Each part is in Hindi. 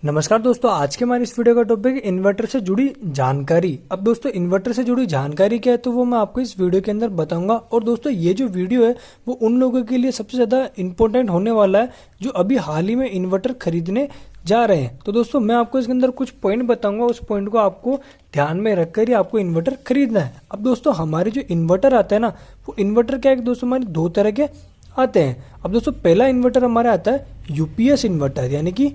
नमस्कार दोस्तों, आज के हमारे इस वीडियो का टॉपिक है इन्वर्टर से जुड़ी जानकारी। अब दोस्तों इन्वर्टर से जुड़ी जानकारी क्या है तो वो मैं आपको इस वीडियो के अंदर बताऊंगा। और दोस्तों ये जो वीडियो है वो उन लोगों के लिए सबसे ज़्यादा इम्पोर्टेंट होने वाला है जो अभी हाल ही में इन्वर्टर खरीदने जा रहे हैं। तो दोस्तों मैं आपको इसके अंदर कुछ पॉइंट बताऊंगा, उस पॉइंट को आपको ध्यान में रखकर ही आपको इन्वर्टर खरीदना है। अब दोस्तों हमारे जो इन्वर्टर आते हैं ना, वो इन्वर्टर क्या है दोस्तों, हमारे दो तरह के आते हैं। अब दोस्तों पहला इन्वर्टर हमारे आता है यूपीएस इन्वर्टर, यानी कि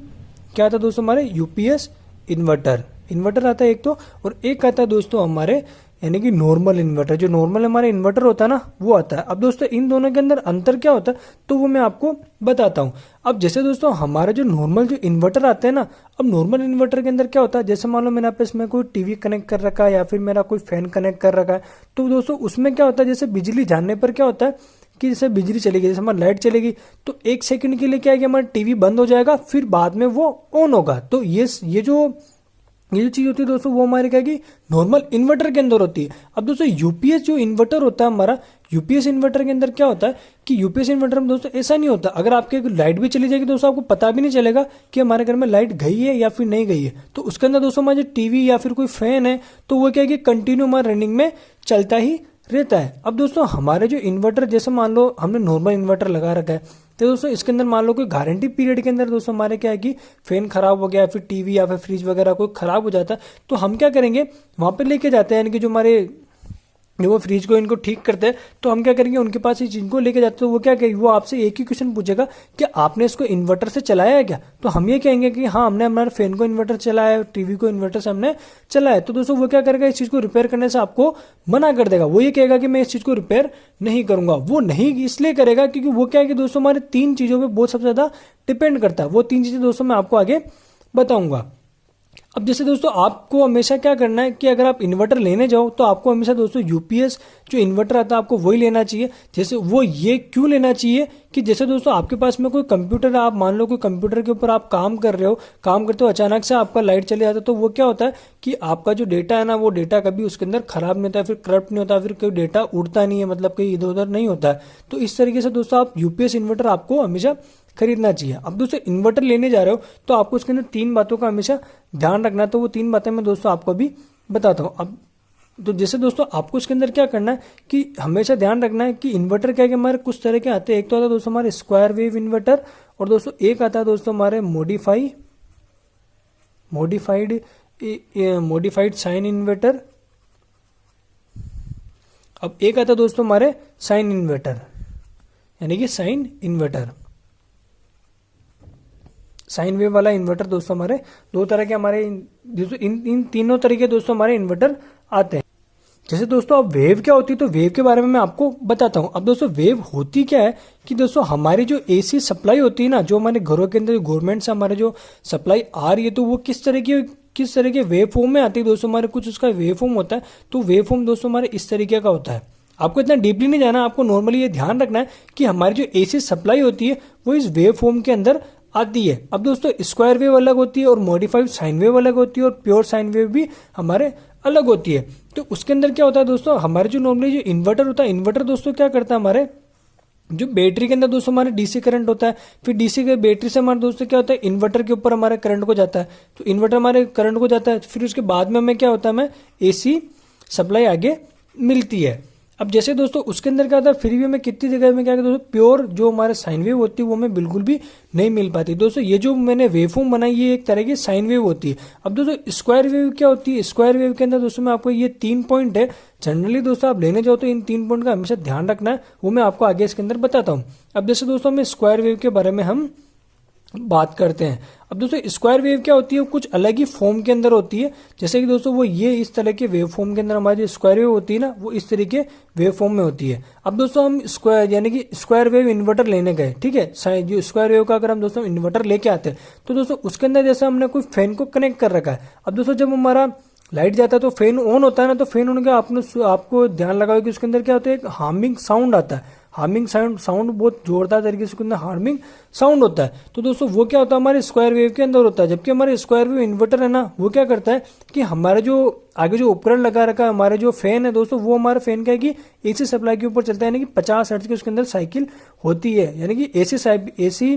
क्या आता है दोस्तों हमारे यूपीएस इन्वर्टर आता है एक तो, और एक आता है दोस्तों हमारे यानी कि नॉर्मल इन्वर्टर। जो नॉर्मल हमारे इन्वर्टर होता है ना वो आता है। अब दोस्तों इन दोनों के अंदर अंतर क्या होता है तो वो मैं आपको बताता हूँ। अब जैसे दोस्तों हमारे जो नॉर्मल जो इन्वर्टर आते हैं ना, अब नॉर्मल इन्वर्टर के अंदर क्या होता है, जैसे मान लो मैंने आप इसमें कोई टीवी कनेक्ट कर रखा है या फिर मेरा कोई फैन कनेक्ट कर रखा है, तो दोस्तों उसमें क्या होता है, जैसे बिजली जाने पर क्या होता है कि जैसे बिजली चलेगी, जैसे हमारी लाइट चलेगी तो एक सेकंड के लिए क्या है कि हमारा टीवी बंद हो जाएगा, फिर बाद में वो ऑन होगा। तो ये जो चीज होती है दोस्तों वो हमारे क्या कि नॉर्मल इन्वर्टर के अंदर होती है। अब दोस्तों यूपीएस जो इन्वर्टर होता है हमारा, यूपीएस इन्वर्टर के अंदर क्या होता है कि यूपीएस इन्वर्टर में दोस्तों ऐसा नहीं होता, अगर आपके लाइट भी चली जाएगी दोस्तों आपको पता भी नहीं चलेगा कि हमारे घर में लाइट गई है या फिर नहीं गई है। तो उसके अंदर दोस्तों हमारा जो टीवी या फिर कोई फैन है तो वो क्या है कि कंटिन्यू हमारे रनिंग में चलता ही रहता है। अब दोस्तों हमारे जो इन्वर्टर, जैसे मान लो हमने नॉर्मल इन्वर्टर लगा रखा है तो दोस्तों इसके अंदर मान लो कोई गारंटी पीरियड के अंदर दोस्तों हमारे क्या है कि फैन खराब हो गया, फिर टीवी या फिर फ्रिज वगैरह कोई खराब हो जाता है तो हम क्या करेंगे, वहां पे लेके जाते हैं, यानी कि जो हमारे वो फ्रिज को इनको ठीक करते हैं तो हम क्या करेंगे उनके पास इस चीज को लेके जाते हैं। तो वो क्या कहेंगे, वो आपसे एक ही क्वेश्चन पूछेगा कि आपने इसको इन्वर्टर से चलाया है क्या। तो हम ये कहेंगे कि हाँ हमने हमारे फैन को इन्वर्टर चलाया है, टीवी को इन्वर्टर से हमने चलाया है। तो दोस्तों वो क्या करेगा, इस चीज को रिपेयर करने से आपको मना कर देगा। वो ये कहेगा कि मैं इस चीज को रिपेयर नहीं करूंगा। वो नहीं इसलिए करेगा क्योंकि वो क्या है कि दोस्तों हमारे तीन चीजों पर बहुत सबसे ज्यादा डिपेंड करता है। वो तीन चीजें दोस्तों मैं आपको आगे बताऊंगा। अब जैसे दोस्तों आपको हमेशा क्या करना है कि अगर आप इन्वर्टर लेने जाओ तो आपको हमेशा दोस्तों यूपीएस जो इन्वर्टर आता है आपको वही लेना चाहिए। जैसे वो ये क्यों लेना चाहिए कि जैसे दोस्तों आपके पास में कोई कंप्यूटर है, आप मान लो कोई कंप्यूटर के ऊपर आप काम कर रहे हो, काम करते हो अचानक से आपका लाइट चले जाता है तो वो क्या होता है कि आपका जो डेटा है ना वो डेटा कभी उसके अंदर खराब नहीं होता, फिर करप्ट नहीं होता, फिर कोई डेटा उड़ता नहीं है, मतलब कहीं इधर उधर नहीं होता है। तो इस तरीके से दोस्तों आप यूपीएस इन्वर्टर आपको हमेशा खरीदना चाहिए। अब दोस्तों इन्वर्टर लेने जा रहे हो तो आपको उसके अंदर तीन बातों का हमेशा ध्यान रखना है। तो वो तीन बातें मैं दोस्तों आपको अभी बताता हूँ। अब तो जैसे दोस्तों आपको इसके अंदर क्या करना है कि हमेशा ध्यान रखना है कि इन्वर्टर क्या है कि हमारे कुछ तरह के आते हैं। एक तो आता है दोस्तों हमारे स्क्वायर वेव इन्वर्टर, और दोस्तों एक आता है दोस्तों हमारे मॉडिफाइड साइन इन्वर्टर। अब एक आता है दोस्तों हमारे साइन इन्वर्टर, यानी कि साइन इन्वर्टर, साइन वेव वाला इन्वर्टर। दोस्तों हमारे दो तरह के हमारे इन तीनों तरीके दोस्तों हमारे इन्वर्टर आते हैं। जैसे दोस्तों अब वेव क्या होती है तो वेव के बारे में मैं आपको बताता हूं। अब दोस्तों वेव होती क्या है कि दोस्तों हमारी जो एसी सप्लाई होती है ना, जो हमारे घरों के अंदर गवर्नमेंट से हमारे जो सप्लाई आ रही है तो वो किस तरह के वेव फॉर्म में आती है दोस्तों, हमारे कुछ उसका वेव फॉर्म होता है। तो वेव फॉर्म दोस्तों हमारे इस तरीके का होता है। आपको इतना डीपली नहीं जाना, आपको नॉर्मली ये ध्यान रखना है कि हमारी जो एसी सप्लाई होती है वो इस वेव फॉर्म के अंदर आती है। अब दोस्तों स्क्वायर वेव अलग होती है और मॉडिफाइड साइन वेव अलग होती है और प्योर साइन वेव भी हमारे अलग होती है। तो उसके अंदर क्या होता है दोस्तों, हमारे जो नॉर्मली जो इन्वर्टर होता है, इन्वर्टर दोस्तों क्या करता है, हमारे जो बैटरी के अंदर दोस्तों हमारे डीसी करंट होता है, फिर डीसी के बैटरी से हमारे दोस्तों क्या होता है इन्वर्टर के ऊपर हमारे करंट को जाता है। तो इन्वर्टर हमारे करंट को जाता है, फिर उसके बाद में हमें क्या होता है, हमें एसी सप्लाई आगे मिलती है। अब जैसे दोस्तों उसके अंदर क्या होता है, फिर भी हमें कितनी जगह में क्या है दोस्तों प्योर जो हमारे साइन वेव होती है वो हमें बिल्कुल भी नहीं मिल पाती। दोस्तों ये जो मैंने वेवफॉर्म बनाई ये एक तरह की साइन वेव होती है। अब दोस्तों स्क्वायर वेव क्या होती है, स्क्वायर वेव के अंदर दोस्तों मैं आपको ये 3 पॉइंट है, जनरली दोस्तों आप लेने जाओ तो इन 3 पॉइंट का हमेशा ध्यान रखना है, वो मैं आपको आगे इसके अंदर बताता हूँ। अब जैसे दोस्तों हमें स्क्वायर वेव के बारे में हम बात करते हैं। अब दोस्तों स्क्वायर वेव क्या होती है, वो कुछ अलग ही फॉर्म के अंदर होती है। जैसे कि दोस्तों वो ये इस तरह के वेव फॉर्म के अंदर हमारी जो स्क्वायर वेव होती है ना वो इस तरीके वेव फॉर्म में होती है। अब दोस्तों हम स्क्वायर यानी कि स्क्वायर वेव इन्वर्टर लेने गए, ठीक है, जो स्क्वायर वेव का अगर हम दोस्तों इन्वर्टर लेके आते हैं तो दोस्तों उसके अंदर जैसे हमने कोई फैन को कनेक्ट कर रखा है। अब दोस्तों जब हमारा लाइट जाता है तो फैन ऑन होता है ना, तो फैन होने का आपको ध्यान लगाओ कि उसके अंदर क्या होता है, एक हार्मिंग साउंड आता है। हार्मिंग साउंड बहुत जोरदार तरीके से उसके अंदर हार्मिंग साउंड होता है। तो दोस्तों वो क्या होता है, हमारे स्क्वायर वेव के अंदर होता है। जबकि हमारे स्क्वायर वेव इन्वर्टर है ना, वो क्या करता है कि हमारे जो आगे जो उपकरण लगा रखा है, हमारे जो फैन है दोस्तों, वो हमारे फैन क्या है कि एसी सप्लाई के ऊपर चलता है, यानी कि 50 हर्ट्ज की उसके अंदर साइकिल होती है। यानी कि एसी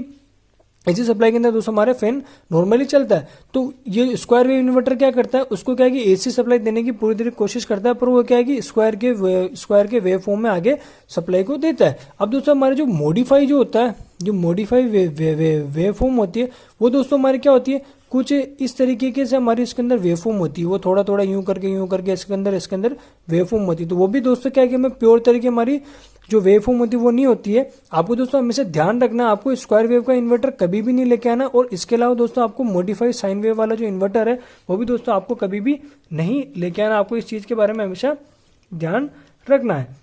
एसी सप्लाई के अंदर दोस्तों हमारे फैन नॉर्मली चलता है। तो ये स्क्वायर वेव इन्वर्टर क्या करता है, उसको क्या है कि एसी सप्लाई देने की पूरी तरह कोशिश करता है, पर वो क्या है कि स्क्वायर के वेव फॉर्म में आगे सप्लाई को देता है। अब दोस्तों हमारे जो मॉडिफाई जो होता है, जो मॉडिफाई वेव फॉर्म होती है, वो दोस्तों हमारी क्या होती है, कुछ इस तरीके के से हमारी इसके अंदर वेव फॉर्म होती है। वो थोड़ा थोड़ा यूं करके इसके अंदर वेव फॉर्म होती है। तो वो भी दोस्तों क्या है कि हमें प्योर तरीके हमारी जो वेव फॉर्म होती है वो नहीं होती है। आपको दोस्तों हमेशा ध्यान रखना, आपको स्क्वायर वेव का इन्वर्टर कभी भी नहीं लेके आना। और इसके अलावा दोस्तों आपको मॉडिफाई साइन वेव वाला जो इन्वर्टर है वो भी दोस्तों आपको कभी भी नहीं लेके आना। आपको इस चीज के बारे में हमेशा ध्यान रखना है।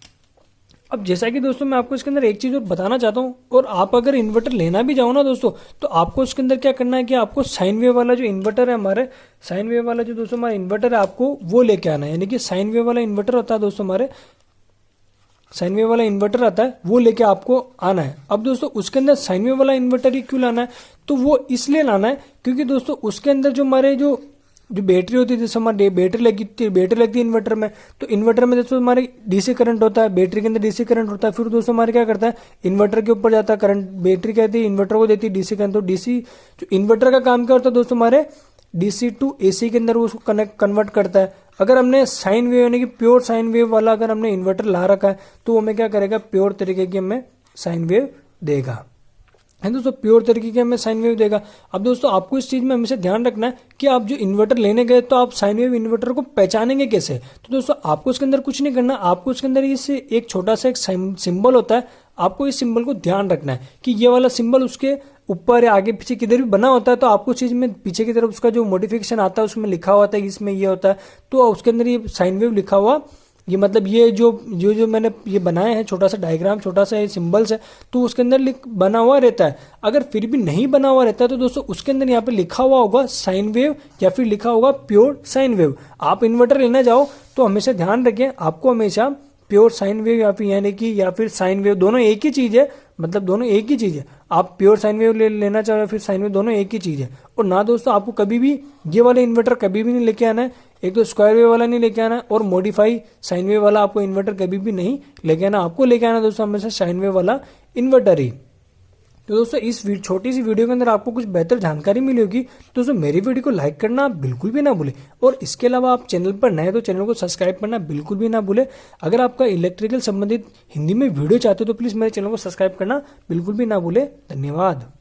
अब जैसा कि दोस्तों मैं आपको इसके अंदर एक चीज और बताना चाहता हूँ, और आप अगर इन्वर्टर लेना भी जाओ ना दोस्तों, तो आपको इसके अंदर क्या करना है कि आपको साइन वेव वाला जो इन्वर्टर है हमारे, साइन वेव वाला जो दोस्तों हमारा इन्वर्टर है आपको वो लेके आना है। यानी कि साइन वेव वाला इन्वर्टर होता है दोस्तों, हमारे साइन वेव वाला इन्वर्टर आता है, वो लेके आपको आना है। अब दोस्तों उसके अंदर साइन वेव वाला इन्वर्टर ही क्यों लाना है, तो वो इसलिए लाना है क्योंकि दोस्तों उसके अंदर जो हमारे जो बैटरी होती है, जैसे हमारी बैटरी लगती है इन्वर्टर में, तो इन्वर्टर में दोस्तों हमारे डीसी करंट होता है, बैटरी के अंदर डीसी करंट होता है। फिर दोस्तों हमारे क्या करता है, इन्वर्टर के ऊपर जाता है करंट, बैटरी कहती है इन्वर्टर को देती है डीसी करंट। तो डीसी जो इन्वर्टर का काम क्या होता है दोस्तों, हमारे डीसी टू एसी के अंदर वो उसको कन्वर्ट करता है। अगर हमने साइन वेव यानी कि प्योर साइन वेव वाला अगर हमने इन्वर्टर ला रखा है, तो वो हमें क्या करेगा, प्योर तरीके की हमें साइन वेव देगा, है दोस्तों, प्योर तरीके की हमें साइन वेव देगा। अब दोस्तों आपको इस चीज में हमेशा ध्यान रखना है कि आप जो इन्वर्टर लेने गए तो आप साइन वेव इन्वर्टर को पहचानेंगे कैसे। तो दोस्तों आपको इसके अंदर कुछ नहीं करना, आपको इसके अंदर इस एक छोटा सा एक सिंबल होता है, आपको इस सिंबल को ध्यान रखना है कि ये वाला सिंबल उसके ऊपर या आगे पीछे किधर भी बना होता है, तो आपको चीज में पीछे की तरफ उसका जो मॉडिफिकेशन आता है उसमें लिखा हुआ था इसमें ये होता है, तो उसके अंदर ये साइन वेव लिखा हुआ, ये मतलब ये जो मैंने ये बनाए हैं छोटा सा डायग्राम, छोटा सा ये सिंबल्स है, तो उसके अंदर बना हुआ रहता है। अगर फिर भी नहीं बना हुआ रहता है तो दोस्तों उसके अंदर यहाँ पे लिखा हुआ होगा साइन वेव या फिर लिखा होगा प्योर साइन वेव। आप इन्वर्टर लेना जाओ तो हमेशा ध्यान रखें, आपको हमेशा प्योर साइन वेव या फिर यानी कि या फिर साइन वेव, दोनों एक ही चीज है, मतलब दोनों एक ही चीज है। आप प्योर साइन वेव लेना चाहो या फिर साइन वेव, दोनों एक ही चीज है। और ना दोस्तों आपको कभी भी ये वाला इन्वर्टर कभी भी नहीं लेके आना है, एक तो स्क्वायर वेव वाला नहीं लेके आना, और मॉडिफाई साइन वेव वाला आपको इन्वर्टर कभी भी नहीं लेके आना। आपको लेके आना दोस्तों हमेशा साइन वेव वाला इन्वर्टर ही। तो दोस्तों इस छोटी सी वीडियो के अंदर आपको कुछ बेहतर जानकारी मिली होगी। दोस्तों मेरी वीडियो को लाइक करना आप बिल्कुल भी ना भूले, और इसके अलावा आप चैनल पर नए तो चैनल को सब्सक्राइब करना बिल्कुल भी ना भूले। अगर आपका इलेक्ट्रिकल संबंधित हिंदी में वीडियो चाहते हो तो प्लीज मेरे चैनल को सब्सक्राइब करना बिल्कुल भी ना भूले। धन्यवाद।